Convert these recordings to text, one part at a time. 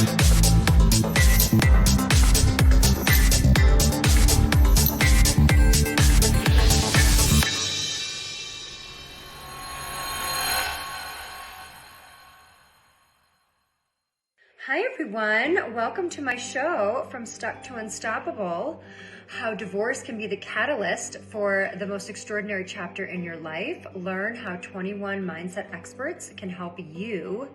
Hi everyone, welcome to my show, From Stuck to Unstoppable, how divorce can be the catalyst for the most extraordinary chapter in your life. Learn how 21 mindset experts can help you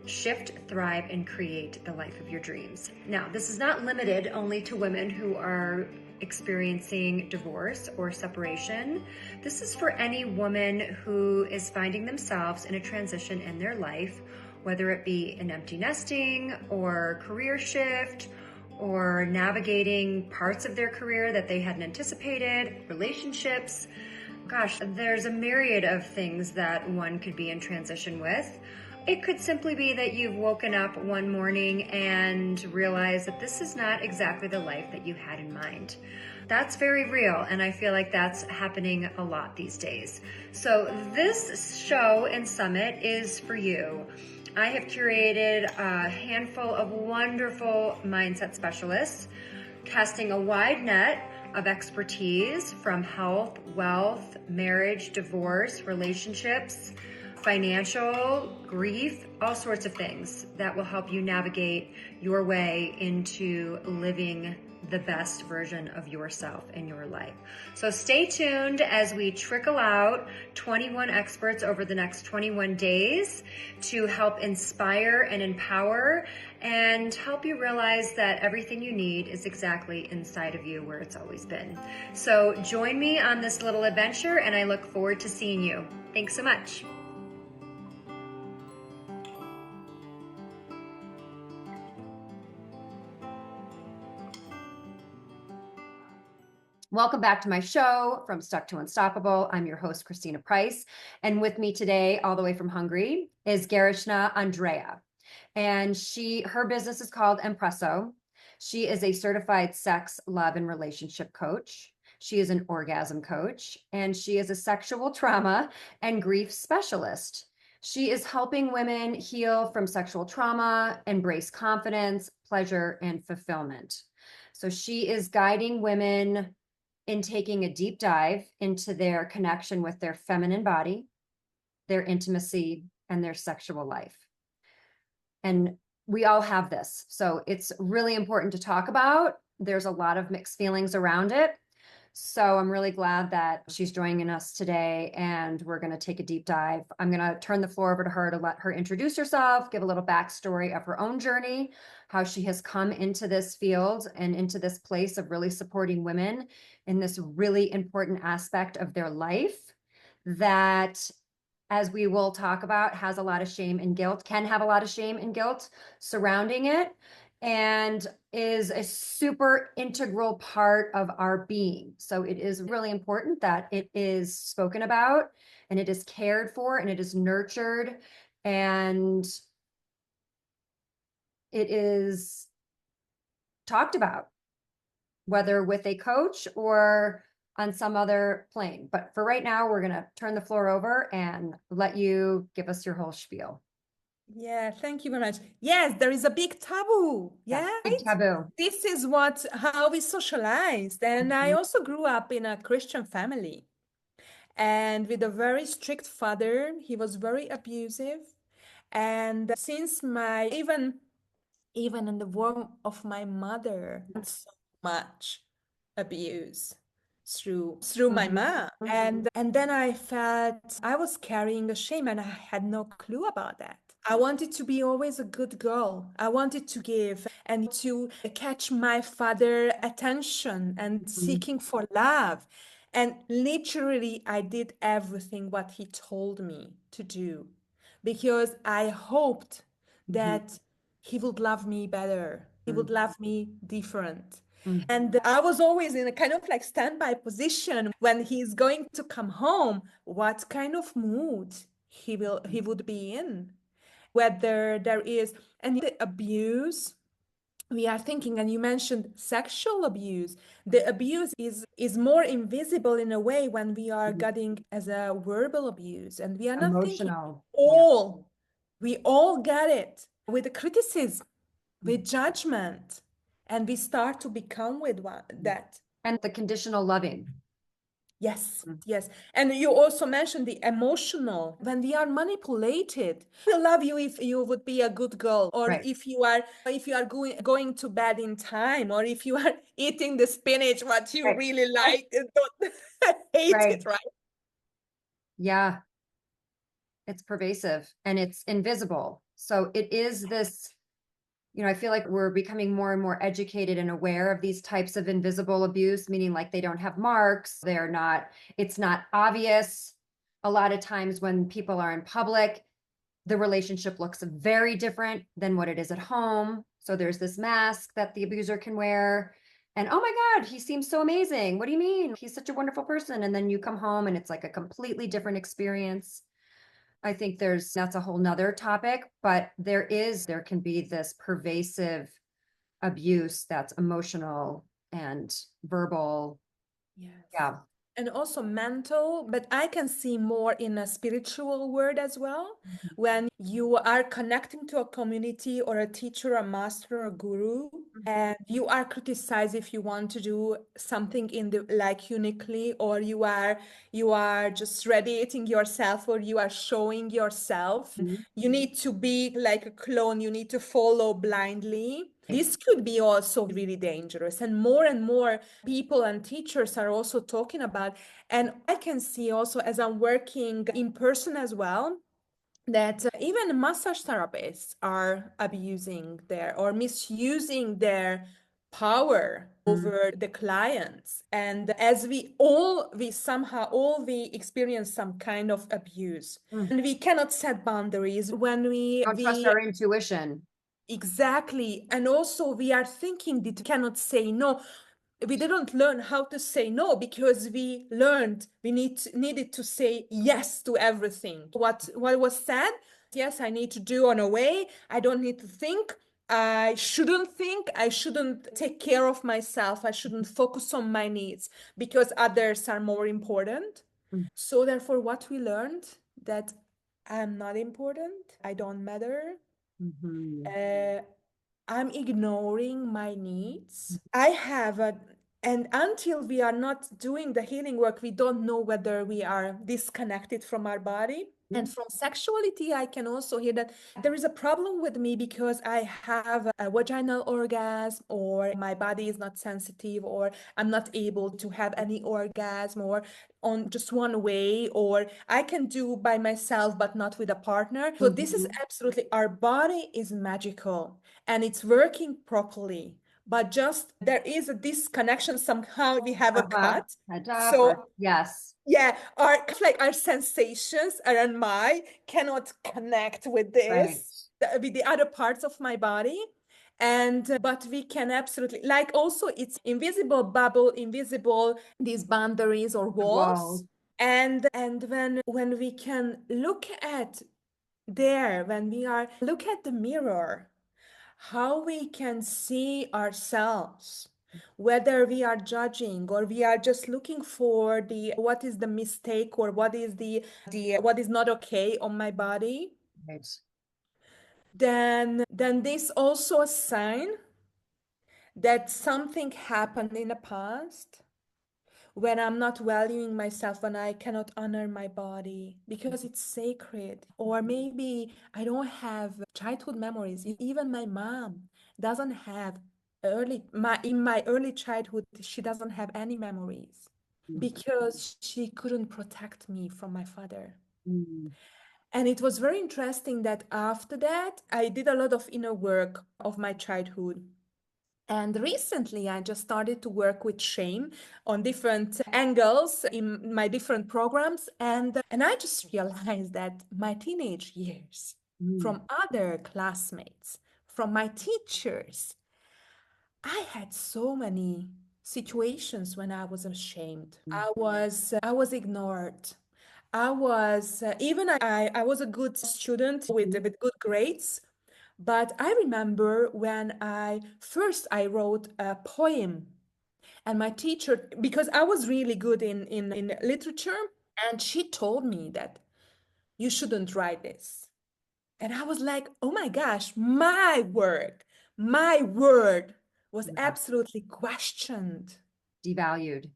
shift, thrive, and create the life of your dreams. Now, this is not limited only to women who are experiencing divorce or separation. This is for any woman who is finding themselves in a transition in their life, whether it be an empty nesting or career shift or navigating parts of their career that they hadn't anticipated, relationships. Gosh, there's a myriad of things that one could be in transition with. It could simply be that you've woken up one morning and realized that this is not exactly the life that you had in mind. That's very real, and I feel like that's happening a lot these days. So this show and summit is for you. I have curated a handful of wonderful mindset specialists, casting a wide net of expertise from health, wealth, marriage, divorce, relationships, financial, grief, all sorts of things that will help you navigate your way into living the best version of yourself in your life. So stay tuned as we trickle out 21 experts over the next 21 days to help inspire and empower and help you realize that everything you need is exactly inside of you where it's always been. So join me on this little adventure, and I look forward to seeing you. Thanks so much. Welcome back to my show, From Stuck to Unstoppable. I'm your host, Christina Price. And with me today, all the way from Hungary, is Girisha Andrea. And her business is called EMPRESS-O. She is a certified sex, love, and relationship coach. She is an orgasm coach, and she is a sexual trauma and grief specialist. She is helping women heal from sexual trauma, embrace confidence, pleasure, and fulfillment. So she is guiding women in taking a deep dive into their connection with their feminine body, their intimacy, and their sexual life. And we all have this, so it's really important to talk about. There's a lot of mixed feelings around it. So I'm really glad that she's joining us today, and we're going to take a deep dive. I'm going to turn the floor over to her to let her introduce herself, give a little backstory of her own journey, how she has come into this field and into this place of really supporting women in this really important aspect of their life that, as we will talk about, has a lot of shame and guilt, can have a lot of shame and guilt surrounding it, and is a super integral part of our being. So it is really important that it is spoken about, and it is cared for, and it is nurtured, and it is talked about, whether with a coach or on some other plane. But for right now, we're going to turn the floor over and let you give us your whole spiel. Yeah, thank you very much. Yes, there is a big taboo. Yeah, big taboo. This is how we socialized. And I also grew up in a Christian family and with a very strict father. He was very abusive. And since even in the womb of my mother, so much abuse through my mom. And then I felt I was carrying a shame, and I had no clue about that. I wanted to be always a good girl. I wanted to give and to catch my father attention and seeking for love. And literally, I did everything what he told me to do because I hoped that he would love me better. He would love me different. And I was always in a kind of like standby position when he's going to come home, what kind of mood he would be in, whether there is any abuse we are thinking. And you mentioned sexual abuse. The abuse is more invisible in a way when we are getting as a verbal abuse, and we are not thinking Emotional. we all get it with the criticism. with judgment, and we start to become with that. And the conditional loving. Yes, yes. And you also mentioned the emotional. When we are manipulated, we love you if you would be a good girl, or Right. if you are going to bed in time, or if you are eating the spinach what you Right. really like and don't hate Right. it, right? Yeah. It's pervasive and it's invisible. So it is this, I feel like we're becoming more and more educated and aware of these types of invisible abuse, meaning like they don't have marks, it's not obvious. A lot of times when people are in public, the relationship looks very different than what it is at home. So there's this mask that the abuser can wear. And oh my God, he seems so amazing. What do you mean? He's such a wonderful person. And then you come home and it's like a completely different experience. I think that's a whole nother topic, but there can be this pervasive abuse that's emotional and verbal. Yes. Yeah. And also mental, but I can see more in a spiritual word as well. When you are connecting to a community or a teacher, a master, a guru, and you are criticized if you want to do something in the like uniquely, or you are just radiating yourself, or you are showing yourself. You need to be like a clone, you need to follow blindly. This could be also really dangerous. And more people and teachers are also talking about. And I can see also as I'm working in person as well, that even massage therapists are abusing their or misusing their power over the clients. And as we experience some kind of abuse, and we cannot set boundaries when Don't trust we our intuition. exactly. And also we are thinking that we cannot say no. We didn't learn how to say no because we learned we needed to say yes to everything. What was said, yes, I need to do on a way. I don't need to think. I shouldn't think. I shouldn't take care of myself. I shouldn't focus on my needs because others are more important. So therefore, what we learned that I'm not important. I don't matter. Mhm. uh, I'm ignoring my needs. I have a, and until we are not doing the healing work, we don't know whether we are disconnected from our body. And from sexuality, I can also hear that there is a problem with me because I have a vaginal orgasm, or my body is not sensitive, or I'm not able to have any orgasm, or on just one way, or I can do by myself but not with a partner. So this is absolutely, our body is magical and it's working properly. But just there is a disconnection somehow. We have a Uh-huh. cut. Or So yes. yeah, our sensations and my cannot connect with Right. with the other parts of my body. And but we can absolutely, like, also it's invisible bubble, invisible these boundaries or The walls. walls. And when we can look at there, when we are look at the mirror, how we can see ourselves, whether we are judging or we are just looking for the what is the mistake, or what is the what is not okay on my body, Right. then this also a sign that something happened in the past when I'm not valuing myself, when I cannot honor my body because it's sacred. Or maybe I don't have childhood memories. Even my mom doesn't have in my early childhood, she doesn't have any memories because she couldn't protect me from my father. Mm. And it was very interesting that after that, I did a lot of inner work of my childhood. And recently, I just started to work with shame on different angles in my different programs. And I just realized that my teenage years, Mm. from other classmates, from my teachers, I had so many situations when I was ashamed. I was ignored. I was even I was a good student with good grades, but I remember when I wrote a poem, and my teacher, because I was really good in literature, and she told me that you shouldn't write this. And I was like, oh my gosh, my work, my word was Yeah. absolutely questioned. Devalued.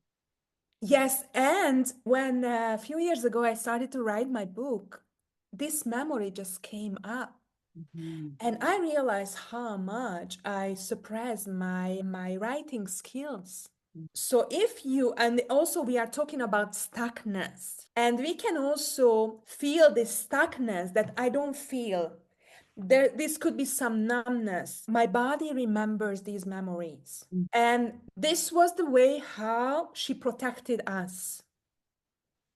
Yes, and when a few years ago I started to write my book, this memory just came up. Mhm. And I realized how much I suppressed my writing skills. So if you, and also we are talking about stuckness, and we can also feel this stuckness that I don't feel. This could be some numbness. My body remembers these memories. And this was the way how she protected us.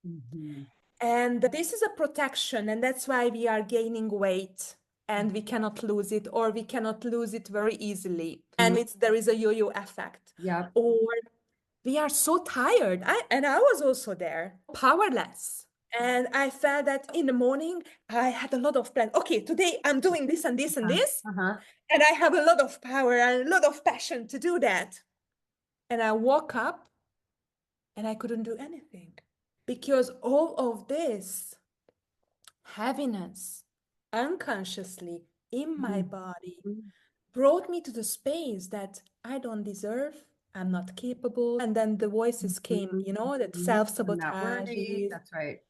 Mhm. And this is a protection, and that's why we are gaining weight and we cannot lose it, or we cannot lose it very easily. And there is a yo-yo effect. Yep. Or we are so tired. And I was also there, powerless. And I felt that in the morning, I had a lot of plans. Okay, today I'm doing this and this and this. Uh-huh. And I have a lot of power and a lot of passion to do that. And I woke up and I couldn't do anything because all of this heaviness unconsciously in my body Mhm. brought me to the space that I don't deserve, I'm not capable. And then the voices came, Mhm. that Mhm. I'm not self-sabotage worthy. is, That's right.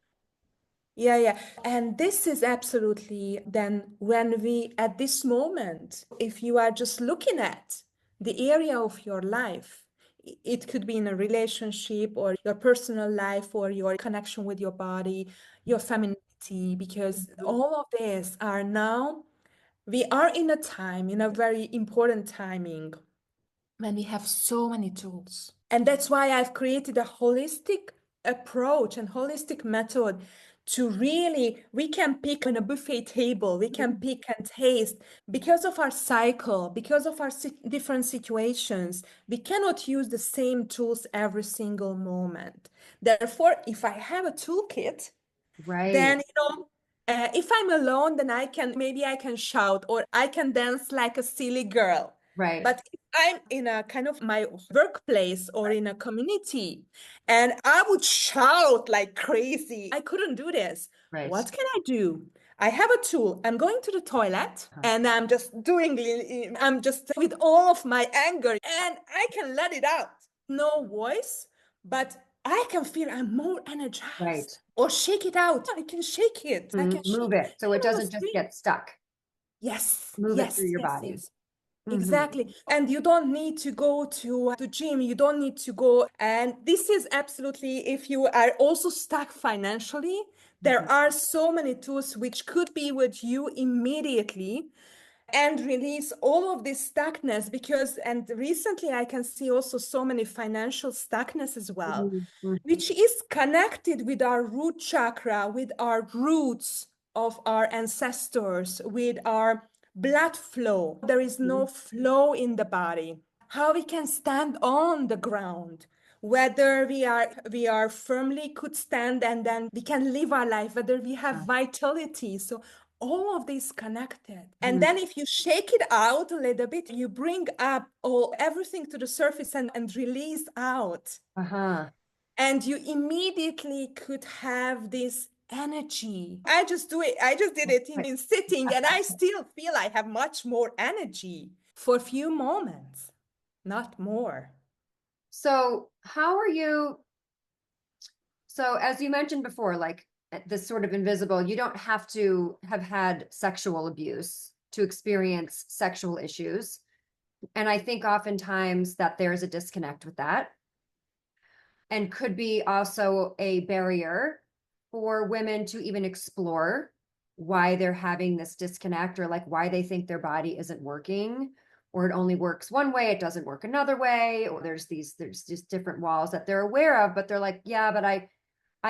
yeah, yeah. And this is absolutely then when we, at this moment, if you are just looking at the area of your life, it could be in a relationship or your personal life or your connection with your body, your femininity, because all of these are now, we are in a time, in a very important timing when we have so many tools. And that's why I've created a holistic approach and holistic method to really, we can pick on a buffet table, we can pick and taste because of our cycle, because of our different situations. We cannot use the same tools every single moment. Therefore, if I have a toolkit, Right. then if I'm alone, then maybe I can shout or I can dance like a silly girl. Right. But if I'm in a kind of my workplace or in a community and I would shout like crazy, I couldn't do this. Right. What can I do? I have a tool. I'm going to the toilet Uh-huh. and I'm just with all of my anger and I can let it out. No voice, but I can feel I'm more Right. energized. Or shake it out. I can shake it. I can Move shake it so it even on the doesn't just street. get stuck. Yes, Move it through yes, your yes, body. yes. Hmm. Exactly. And you don't need to go to gym. You don't need to go. And this is absolutely, if you are also stuck financially, there are so many tools which could be with you immediately and release all of this stuckness because, and recently I can see also so many financial stuckness as well, which is connected with our root chakra, with our roots of our ancestors, with our blood flow. There is no flow in the body. How we can stand on the ground, whether we are firmly could stand and then we can live our life, whether we have vitality. So all of this connected. And then if you shake it out a little bit, you bring up all everything to the surface and release out. Uh-huh. And you immediately could have this energy. I just do it. I just did it in sitting, and I still feel I have much more energy for a few moments, not more. So how are you? So as you mentioned before, like this sort of invisible, you don't have to have had sexual abuse to experience sexual issues. And I think oftentimes that there's a disconnect with that and could be also a barrier for women to even explore why they're having this disconnect or like why they think their body isn't working or it only works one way, it doesn't work another way, or there's just different walls that they're aware of, but they're like, yeah, but I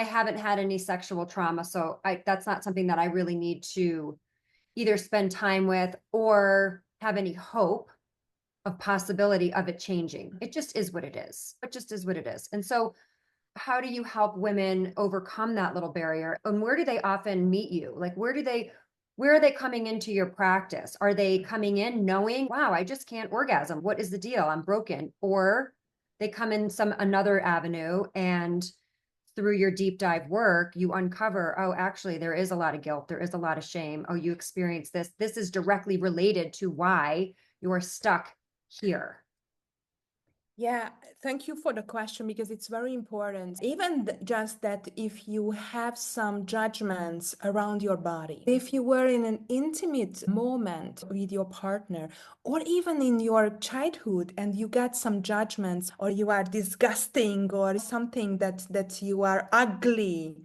haven't had any sexual trauma, so that's not something that I really need to either spend time with or have any hope of possibility of it changing. It just is what it is. It just is what it is. And so how do you help women overcome that little barrier? And where do they often meet you? Like where are they coming into your practice? Are they coming in knowing, wow, I just can't orgasm. What is the deal? I'm broken. Or they come in some another avenue and through your deep dive work, you uncover, oh, actually, there is a lot of guilt. There is a lot of shame. Oh, you experience this. This is directly related to why you're stuck here? Yeah, thank you for the question because it's very important. Even just that if you have some judgments around your body, if you were in an intimate moment with your partner, or even in your childhood and you got some judgments, or you are disgusting, or something that you are ugly.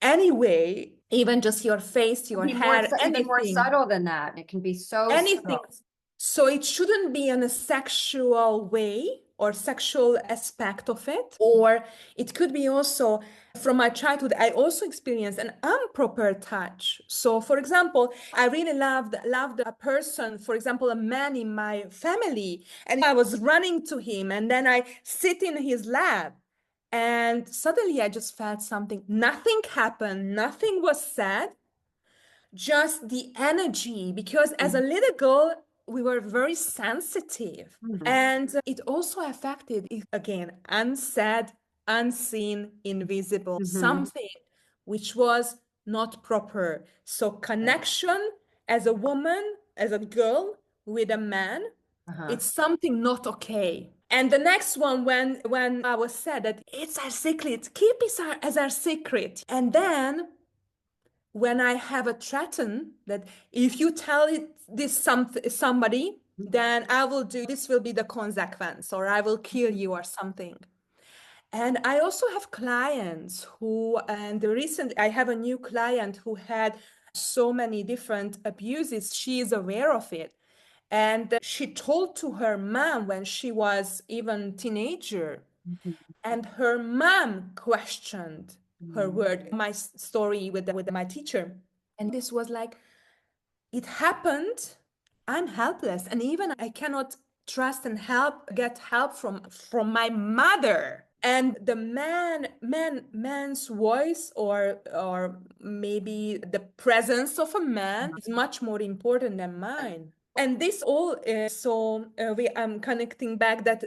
Anyway, even just your face, your Be more, hair, even more anything. subtle than that. It can be so Anything. subtle. So it shouldn't be in a sexual way or sexual aspect of it. Or it could be also from my childhood, I also experienced an improper touch. So for example, I really loved a person, for example, a man in my family, and I was running to him and then I sit in his lap. And suddenly I just felt something. Nothing happened, nothing was said, just the energy, because as a little girl we were very sensitive, Mhm. and it also affected again, unsaid, unseen, invisible, something which was not proper. So connection as a woman, as a girl with a man, Uh-huh. it's something not okay. And the next one, when I was said that it's our secret, keep it as our secret, and then when I have a threaten that if you tell somebody, then I will do this, will be the consequence, or I will kill you or something. And I also have clients who, and recently I have a new client who had so many different abuses. She is aware of it. And she told to her mom when she was even teenager, and her mom questioned her word, my story with my teacher. And this was like, it happened. I'm helpless. And even I cannot trust and get help from my mother. And the man's voice, or maybe the presence of a man is much more important than mine. And this all is so I'm connecting back that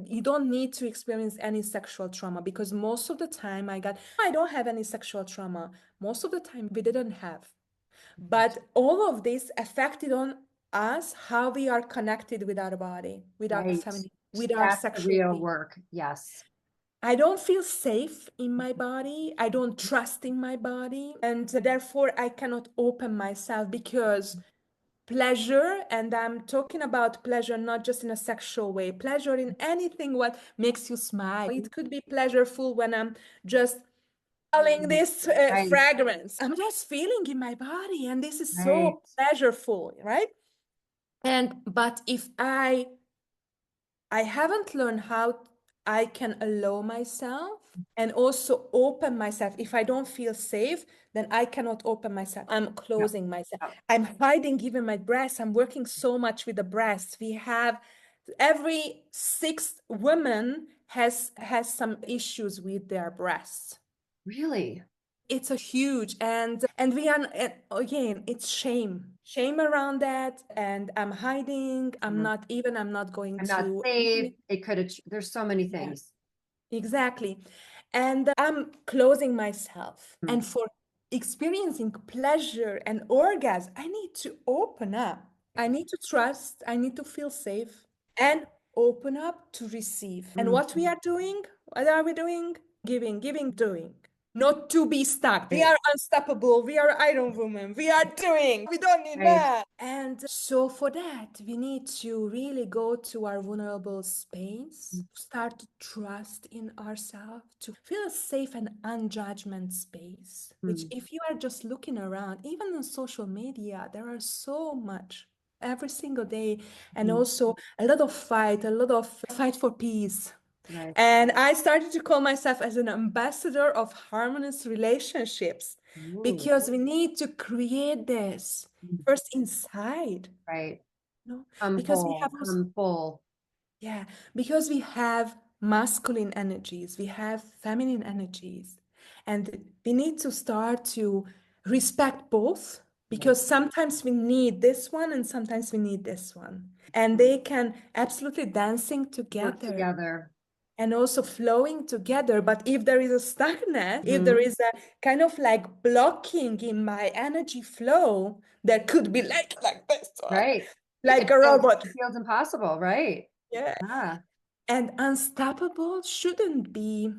you don't need to experience any sexual trauma, because most of the time I don't have any sexual trauma. Most of the time we didn't have. But all of this affected on us, how we are connected with our body, with our Right. family, with our That's the real sexuality. work. Yes. I don't feel safe in my body. I don't trust in my body. And therefore, I cannot open myself, because pleasure, and I'm talking about pleasure not just in a sexual way, pleasure in anything what makes you smile. It could be pleasureful when I'm just smelling this Right. fragrance. I'm just feeling in my body, and this is Right. so pleasureful, right? And but if I haven't learned how I can allow myself and also open myself. If I don't feel safe, then I cannot open myself. I'm Yep. closing myself. Yep. I'm hiding even my breasts. I'm working so much with the breasts. We have every sixth woman has some issues with their breasts. Really? It's a huge, and we are, and again, it's shame around that, and I'm hiding. Mhm. I'm not going I'm not to safe. It could have, there's so many yeah, things. exactly. And I'm closing myself, Mhm. and for experiencing pleasure and orgasm, I need to open up. I need to trust. I need to feel safe and open up to receive. And Mm. what we are doing, what are we doing? Giving, doing. Not to be stuck. We Right. are unstoppable. We are Iron Woman. We are doing. We don't need Right. that. And so for that, we need to really go to our vulnerable space, start to trust in ourselves, to feel a safe and unjudgment space, which Mm. if you are just looking around, even on social media, there are so much every single day, and Mm. also a lot of fight for peace. Right. And I started to call myself as an ambassador of harmonious relationships, Ooh. because we need to create this Mm. first inside, Right. you know, Come because we whole, have also, come full. yeah, because we have masculine energies, we have feminine energies, and we need to start to respect both, Right. because sometimes we need this one and sometimes we need this one, and they can absolutely dancing Work together together. and also flowing together. But if there is a stagnant, if there Mhm. is a kind of like blocking in my energy flow, there could be like this one. Right. like a robot. It feels impossible, right? Yeah. Yeah. And unstoppable shouldn't be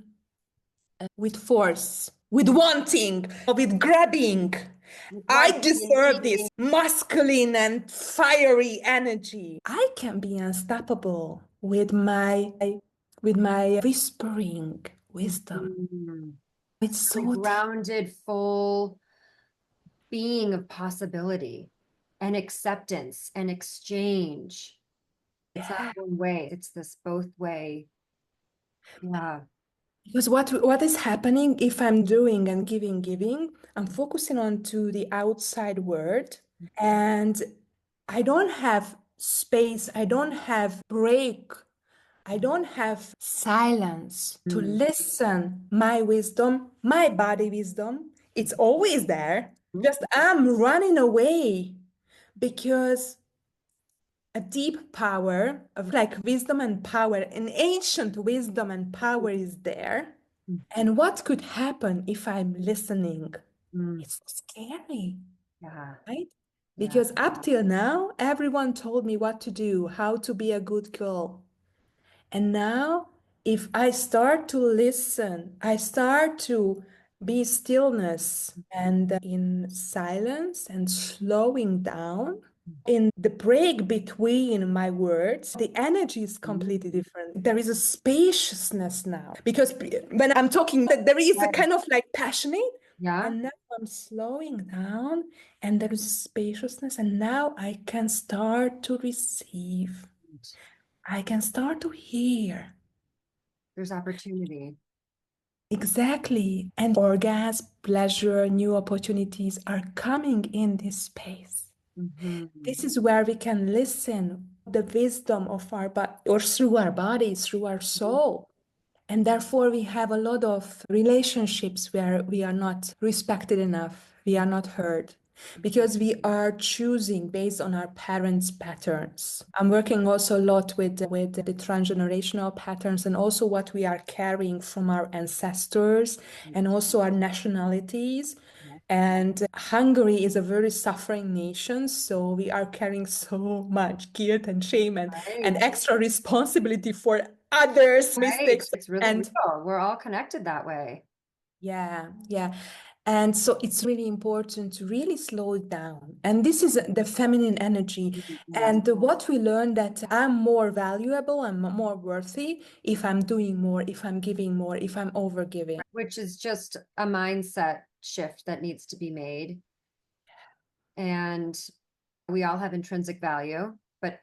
with force, with wanting, with grabbing. I deserve this masculine and fiery energy. I can be unstoppable with my whispering wisdom. Mhm. It's A so deep. grounded, full being of possibility and acceptance and exchange. It's not Yeah. one way, it's this both way. Yeah. Because what is happening if I'm doing and giving, I'm focusing on to the outside world and I don't have space, I don't have break, I don't have silence to Mm. listen my wisdom, my body wisdom. It's always there. Just I'm running away because a deep power of like wisdom and power, an ancient wisdom and power is there. And what could happen if I'm listening? Mm. It's scary, Yeah. right? Yeah. Because up till now, everyone told me what to do, how to be a good girl. And now, if I start to listen, I start to be stillness and in silence and slowing down. In the break between my words, the energy is completely different. There is a spaciousness now because when I'm talking, there is a Right. kind of like passionate, Yeah. and now I'm slowing down and there is a spaciousness, and now I can start to receive. I can start to hear. There's opportunity. Exactly. And orgasm, pleasure, new opportunities are coming in this space. Mhm. This is where we can listen the wisdom of our body or through our body, through our soul. And therefore, we have a lot of relationships where we are not respected enough, we are not heard, because we are choosing based on our parents' patterns. I'm working also a lot with the transgenerational patterns and also what we are carrying from our ancestors and also our nationalities. And Hungary is a very suffering nation, so we are carrying so much guilt and shame and Right. extra responsibility for others' Right. mistakes. It's really And real. We're all connected that way. yeah, yeah. And so it's really important to really slow it down. And this is the feminine energy. Mhm. And what we learn that I'm more valuable, I'm more worthy if I'm doing more, if I'm giving more, if I'm over giving. Which is just a mindset shift that needs to be made. And we all have intrinsic value, but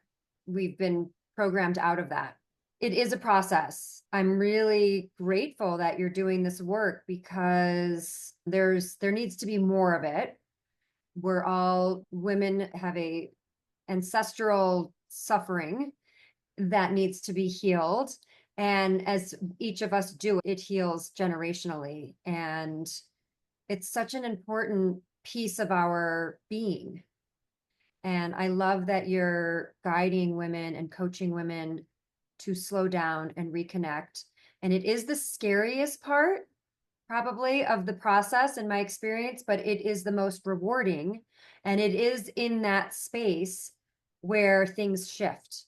we've been programmed out of that. It is a process. I'm really grateful that you're doing this work because there needs to be more of it. We're all women have a ancestral suffering that needs to be healed. And as each of us do, it heals generationally. And it's such an important piece of our being. And I love that you're guiding women and coaching women to slow down and reconnect. And it is the scariest part, probably, of the process in my experience, but it is the most rewarding. And it is in that space where things shift.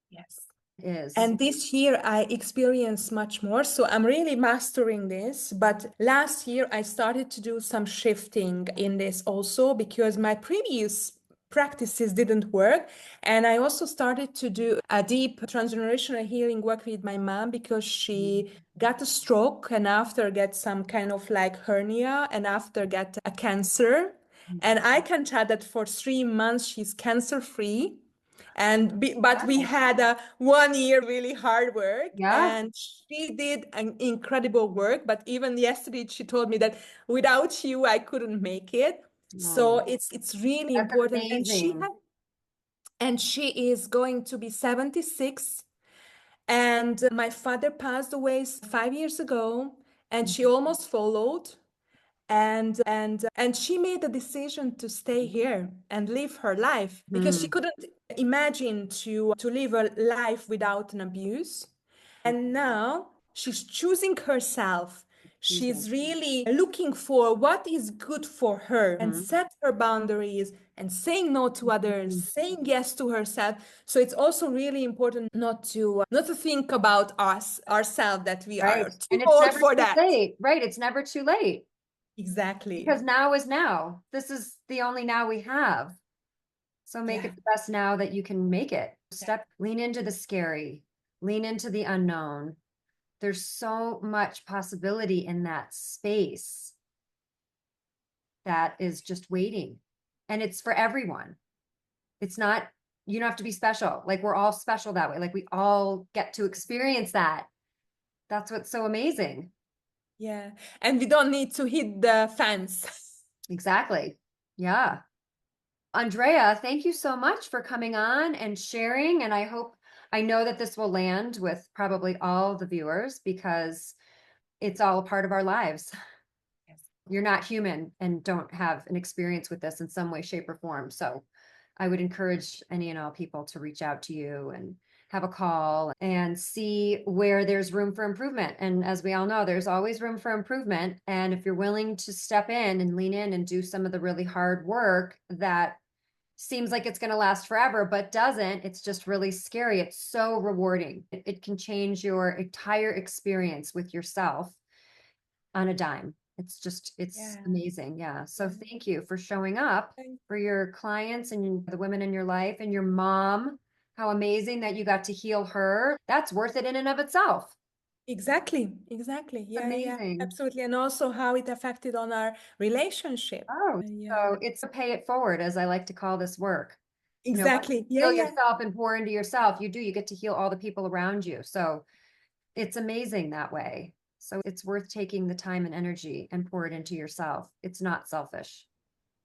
Yes. It is. And this year I experienced much more. So I'm really mastering this. But last year I started to do some shifting in this also because my previous practices didn't work. And I also started to do a deep transgenerational healing work with my mom because she got a stroke and after get some kind of like hernia and after get a cancer. And I can tell that for 3 months she's cancer free but we Wow. had a 1 year really hard work Yeah. and she did an incredible work, but even yesterday she told me that without you I couldn't make it. So Oh, it's really that's important, amazing. and she is going to be 76, and my father passed away 5 years ago and she almost followed, and she made the decision to stay here and live her life because she Hmm. couldn't imagine to live a life without an abuse. And now she's choosing herself. She's really looking for what is good for her and Mhm. set her boundaries and saying no to others, Mhm. saying yes to herself. So it's also really important not to think about ourselves that we Right. are too And it's old never for too that. late. Right. It's never too late Exactly. because now is now. This is the only now we have. So make Yeah. it the best now that you can make it. Yeah. Lean into the scary, lean into the unknown. There's so much possibility in that space that is just waiting. And it's for everyone. It's not, you don't have to be special. Like we're all special that way. Like we all get to experience that. That's what's so amazing. Yeah. And we don't need to hit the fence. Exactly. Yeah. Andrea, thank you so much for coming on and sharing. And I know that this will land with probably all the viewers because it's all a part of our lives. Yes. You're not human and don't have an experience with this in some way, shape, or form. So I would encourage any and all people to reach out to you and have a call and see where there's room for improvement. And as we all know, there's always room for improvement. And if you're willing to step in and lean in and do some of the really hard work that seems like it's going to last forever, but doesn't, it's just really scary. It's so rewarding. It can change your entire experience with yourself on a dime. It's Yeah. amazing. Yeah. So Yeah. thank you for showing up Thank- for your clients and the women in your life and your mom. How amazing that you got to heal her. That's worth it in and of itself. Exactly. Exactly. It's Yeah. Yeah. amazing. Absolutely. And also how it affected on our relationship. Oh, Yeah. so it's a pay it forward, as I like to call this work. Once Exactly. you Yeah. heal Yeah. yourself and pour into yourself, you get to heal all the people around you. So it's amazing that way. So it's worth taking the time and energy and pour it into yourself. It's not selfish.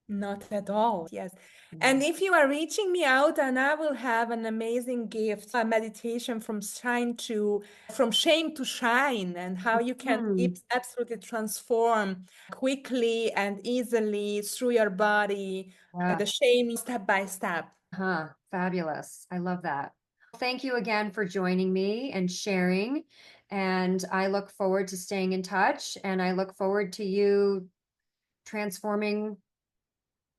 Not at all. Yes. And Yeah. if you are reaching me out, and I will have an amazing gift, a meditation from shame to shine, and how you can Hmm. absolutely transform quickly and easily through your body, Yeah. the shame step by step. Huh. Fabulous. I love that. Thank you again for joining me and sharing. And I look forward to staying in touch. And I look forward to you transforming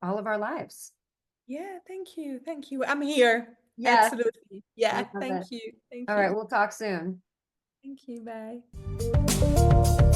all of our lives. Yeah, thank you. Thank you. I'm here. Yes, Absolutely. I Yeah, love it. thank you. Thank All right, you. we'll talk soon. Thank you. Bye.